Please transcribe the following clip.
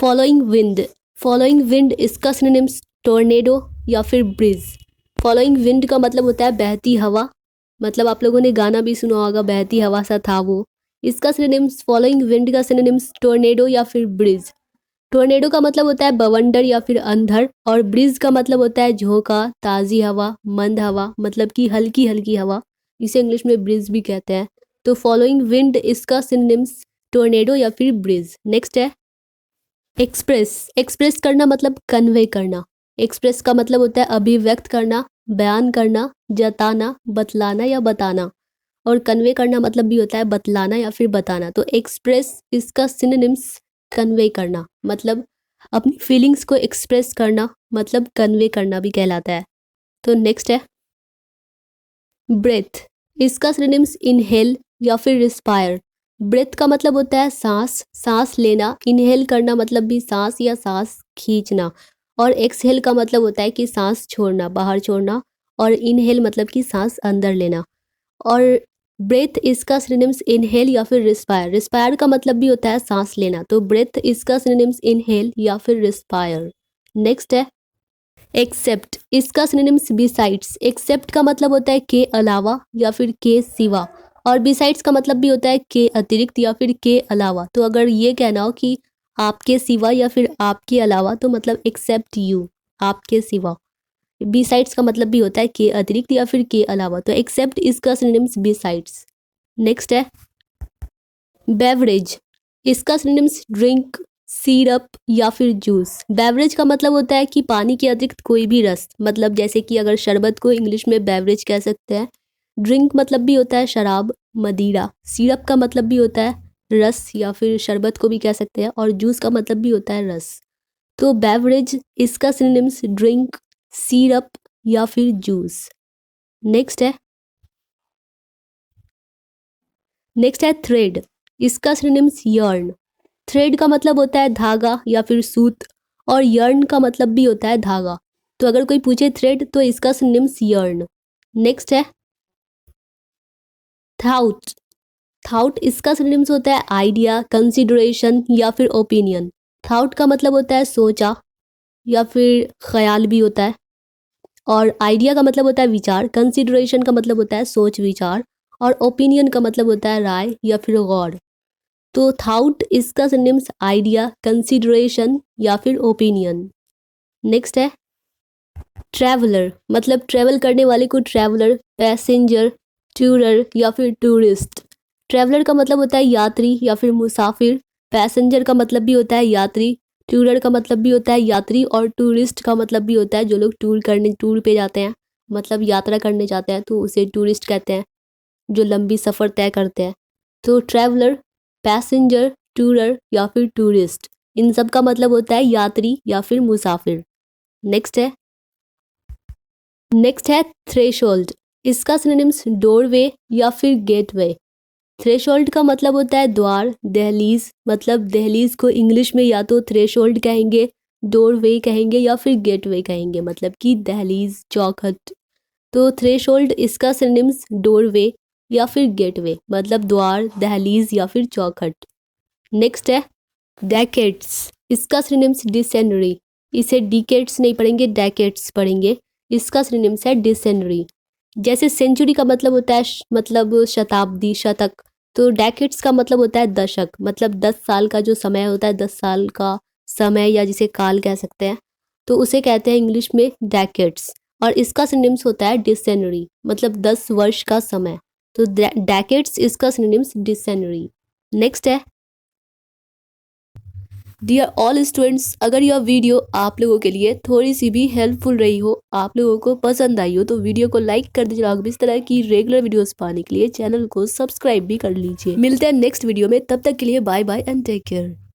Following wind, following wind इसका synonyms tornado या फिर ब्रिज। फॉलोइंग विंड का मतलब होता है बहती हवा, मतलब आप लोगों ने गाना भी सुना होगा बहती हवा सा था वो। इसका सिनोनिम्स, फॉलोइंग विंड का सिनोनिम्स टोर्नेडो या फिर ब्रिज। टोर्नेडो का मतलब होता है बवंडर या फिर अंधड़, और ब्रिज का मतलब होता है झोंका, ताज़ी हवा, मंद हवा, मतलब कि हल्की हल्की हवा। इसे इंग्लिश में ब्रिज भी कहते हैं। तो फॉलोइंग विंड इसका सिनोनिम्स टोर्नेडो या फिर ब्रिज। नेक्स्ट है एक्सप्रेस। एक्सप्रेस करना मतलब कन्वे करना। एक्सप्रेस का मतलब होता है अभिव्यक्त करना, बयान करना, जताना, बतलाना या बताना। और कन्वे करना मतलब भी होता है बतलाना या फिर बताना। तो एक्सप्रेस इसका सिनोनिम्स कन्वे करना, मतलब अपनी फीलिंग्स को एक्सप्रेस करना, मतलब कन्वे करना भी कहलाता है। तो नेक्स्ट है ब्रेथ। इसका सिनोनिम्स इनहेल या फिर रिस्पायर। ब्रेथ का मतलब होता है सांस, सांस लेना। इनहेल करना मतलब भी सांस या सांस खींचना। और एक्सहेल का मतलब होता है कि सांस छोड़ना, बाहर छोड़ना। और इनहेल मतलब कि सांस अंदर लेना। और ब्रेथ इसका सिनोनिम्स इनहेल या फिर रिस्पायर। रिस्पायर का मतलब भी होता है सांस लेना। तो ब्रेथ इसका सिनोनिम्स इनहेल या फिर रिस्पायर। नेक्स्ट है एक्सेप्ट। इसका सिनोनिम्स बिसाइड्स। एक्सेप्ट का मतलब होता है के अलावा या फिर के सिवा। और बिसाइड्स का मतलब भी होता है के अतिरिक्त या फिर के अलावा। तो अगर ये कहना हो कि आपके सिवा या फिर आपके अलावा, तो मतलब एक्सेप्ट यू, आपके सिवा। बिसाइड्स का मतलब भी होता है के अतिरिक्त या फिर के अलावा। तो एक्सेप्ट इसका सिनोनिम्स बिसाइड्स। नेक्स्ट है बेवरेज। इसका सिनोनिम्स ड्रिंक, सिरप या फिर जूस। बेवरेज का मतलब होता है कि पानी के अतिरिक्त कोई भी रस, मतलब जैसे कि अगर शरबत को इंग्लिश में बेवरेज कह सकते हैं। ड्रिंक मतलब भी होता है शराब, मदिरा। सिरप का मतलब भी होता है रस या फिर शरबत को भी कह सकते हैं। और जूस का मतलब भी होता है रस। तो बेवरेज इसका सिनोनिम्स ड्रिंक, सिरप या फिर जूस। नेक्स्ट है थ्रेड। इसका सिनोनिम्स यर्न। थ्रेड का मतलब होता है धागा या फिर सूत। और यर्न का मतलब भी होता है धागा। तो अगर कोई पूछे थ्रेड, तो इसका सिनोनिम्स यर्न। नेक्स्ट है थाउट। थाउट इसका सिनोनिम्स होता है आइडिया, कंसिडरेशन या फिर ओपिनियन। थाउट का मतलब होता है सोचा या फिर ख्याल भी होता है। और आइडिया का मतलब होता है विचार, कंसिडरेशन का मतलब होता है सोच विचार। और ओपिनियन का मतलब होता है राय या फिर गौर। तो थाउट इसका सिनोनिम्स आइडिया, कंसिडरेशन या फिर ओपिनियन। नेक्स्ट है ट्रैवलर, मतलब ट्रैवल करने वाले को ट्रैवलर, पैसेंजर, टूरर या फिर टूरिस्ट। ट्रैवलर का मतलब होता है यात्री या फिर मुसाफिर। पैसेंजर का मतलब भी होता है यात्री। टूरर का मतलब भी होता है यात्री। और टूरिस्ट का मतलब भी होता है जो लोग टूर पे जाते हैं, मतलब यात्रा करने जाते हैं, तो उसे टूरिस्ट कहते हैं, जो लंबी सफ़र तय करते हैं। तो ट्रैवलर, पैसेंजर, टूरर या फिर टूरिस्ट, इन सब का मतलब होता है यात्री या फिर मुसाफिर। नेक्स्ट है थ्रेशोल्ड। इसका सिनोनिम्स डोरवे या फिर गेटवे। थ्रेशोल्ड का मतलब होता है द्वार, दहलीज, मतलब दहलीज को इंग्लिश में या तो थ्रेशोल्ड कहेंगे, डोरवे कहेंगे या फिर गेटवे कहेंगे, मतलब कि दहलीज, चौखट। तो थ्रेशोल्ड इसका सिनोनिम्स डोरवे या फिर गेटवे, मतलब द्वार, दहलीज या फिर चौखट। नेक्स्ट है डेकेड्स। इसका सिनोनिम्स डिसेंडरी। इसे डिकेड्स नहीं पढ़ेंगे, डेकेड्स पढ़ेंगे। इसका सिनोनिम्स है डिसेंडरी। जैसे सेंचुरी का मतलब होता है मतलब शताब्दी, शतक। तो डेकेड्स का मतलब होता है दशक, मतलब 10 साल का जो समय होता है, 10 साल का समय या जिसे काल कह सकते हैं, तो उसे कहते हैं इंग्लिश में डेकेड्स। और इसका सिनोनिम्स होता है डिसेंडरी, मतलब 10 वर्ष का समय। तो डेकेड्स इसका सिनोनिम्स डिसेंडरी। नेक्स्ट है डियर ऑल स्टूडेंट्स, अगर यह वीडियो आप लोगों के लिए थोड़ी सी भी हेल्पफुल रही हो, आप लोगों को पसंद आई हो, तो वीडियो को लाइक कर दीजिए। और इस तरह की रेगुलर वीडियोस पाने के लिए चैनल को सब्सक्राइब भी कर लीजिए। मिलते हैं नेक्स्ट वीडियो में, तब तक के लिए bye bye and take care.